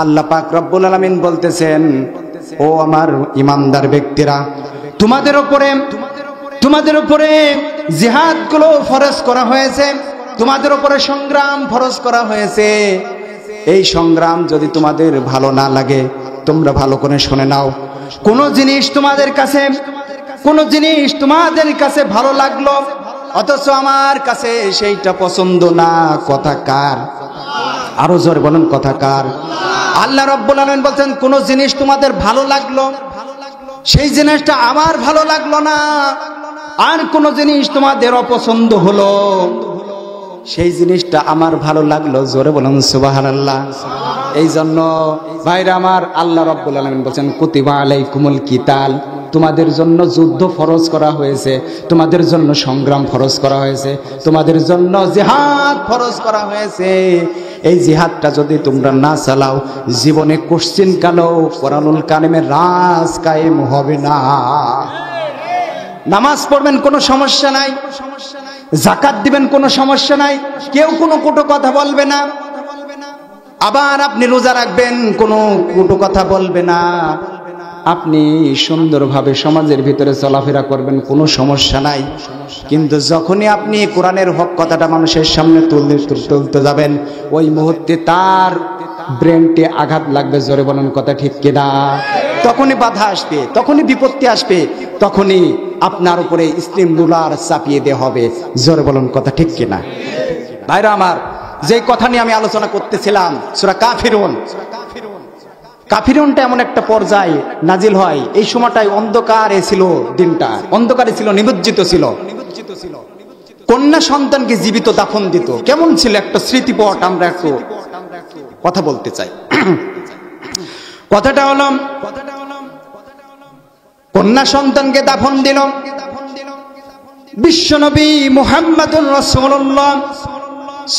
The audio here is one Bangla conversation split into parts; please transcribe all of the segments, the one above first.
আল্লাহ পাক রব্বুল আলামিন বলতেছেন, ও আমার ঈমানদার ব্যক্তিরা, তোমাদের উপরে জিহাদ গুলো ফরজ করা হয়েছে, তোমাদের উপরে সংগ্রাম ফরজ করা হয়েছে। এই সংগ্রাম যদি তোমাদের ভালো না লাগে, তোমরা ভালো করে শুনে নাও। কোন জিনিস তোমাদের কাছে ভালো লাগলো, অথচ আমার কাছে সেইটা পছন্দ না, কথা কার? আরো জোরে বলেন, কথা কার? আল্লাহ রাব্বুল আলামিন বলছেন, কোন জিনিস তোমাদের ভালো লাগলো, সেই জিনিসটা আমার ভালো লাগলো না। আর কোন জিনিস তোমাদের অপছন্দ হলো, সেই জিনিসটা আমার ভালো লাগলো। জোরে বলুন সুবহানাল্লাহ। এই জন্য ভাইরা আমার, আল্লাহ রাব্বুল আলামিন বলছেন, কুতিবা আলাইকুমুল কিতাল, তোমাদের জন্য যুদ্ধ ফরজ করা হয়েছে, তোমাদের জন্য সংগ্রাম ফরজ করা হয়েছে, তোমাদের জন্য জিহাদ ফরজ করা হয়েছে। এই জিহাদটা যদি তোমরা না চালাও, জীবনে কোশ্চিন কালো কোরআনুল কারিমের রাজ কায়েম হবে না। নামাজ পড়বেন কোনো সমস্যা নাই, যাকাত দিবেন কোনো সমস্যা নাই, কেউ কোনো কটু কথা বলবে না। আবার আপনি রোজা রাখবেন, কোনো কটু কথা বলবে না। আপনি সুন্দরভাবে সমাজের ভিতরে চলাফেরা করবেন, কোনো সমস্যা নাই। কিন্তু যখনই আপনি কোরআনের হক কথাটা মানুষের সামনে তুলতে যাবেন, ওই মুহূর্তে তার ব্রেনটে আঘাত লাগবে। জোরে বলেন, কথা ঠিক কিনা? তখনই বাধা আসবে, তখনই বিপত্তি আসবে, তখনই আপনার উপরে স্টিম রুলার চাপিয়ে দেওয়া হবে। জোরে বলেন, কথা ঠিক কিনা? ভাইরা আমার, যে কথা নিয়ে আমি আলোচনা করতেছিলাম, সূরা কাফিরুনটা এমন একটা পর্যায়ে নাজিল হয়, এই সময়টাই অন্ধকারে ছিল, দিনটা অন্ধকারে ছিল, নিমজ্জিত ছিল। কন্যা সন্তানকে জীবিত দাফন দিত। কেমন ছিল একটা স্মৃতিপট, আমরা একটু কথা বলতে চাই। কথাটা হলো, কন্যা সন্তানকে দাফন দিল বিশ্বনবী মুহাম্মদুর রাসূলুল্লাহ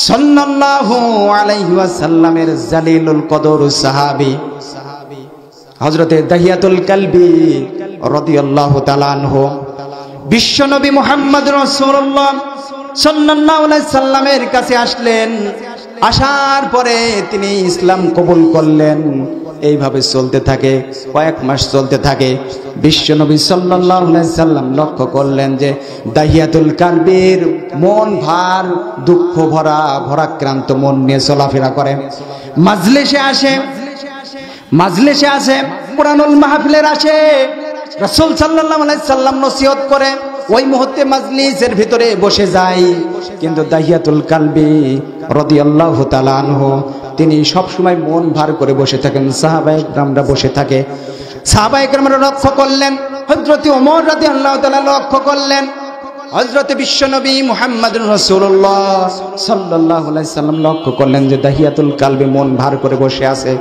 সাল্লাল্লাহু আলাইহি ওয়াসাল্লামের জালিলুল কদর সাহাবী হযরতে দাহিয়াতুল কালবি রাদিয়াল্লাহু তাআলা আনহু বিশ্বনবী মুহাম্মদুর রাসূলুল্লাহ সাল্লাল্লাহু আলাইহি সাল্লামের কাছে আসলেন। আসার পরে তিনি ইসলাম কবুল করলেন। এইভাবে চলতে থাকে, কয়েক মাস চলতে থাকে। বিশ্বনবী সাল্লাল্লাহু আলাইহি সাল্লাম লক্ষ্য করলেন যে দাহিয়াতুল কালবির মন ভার, দুঃখ ভরা, ভরাক্রান্ত মন নিয়ে চলাফেরা করে। মাজলিসে আসে, কুরআনুল মাহফিলের আসে, রাসূল সাল্লাল্লাহু আলাইহি সাল্লাম নসিহত করে, ওই মুহূর্তে মাজলিসের ভিতরে বসে যায়। কিন্তু দাহিয়াতুল কালবি রাদিয়াল্লাহু তাআলা আনহু তিনি সব সময় মন ভার করে বসে থাকেন। সাহাবায়ে কেরামরা বসে থাকে। সাহাবায়ে কেরামরা লক্ষ্য করলেন, হযরত ওমর রাদিয়াল্লাহু তাআলা লক্ষ্য করলেন, হযরত বিশ্বনবী মুহাম্মদুর রাসূলুল্লাহ সাল্লাল্লাহু আলাইহি সাল্লাম লক্ষ্য করলেন যে দাহিয়াতুল কালবি মন ভার করে বসে আছে।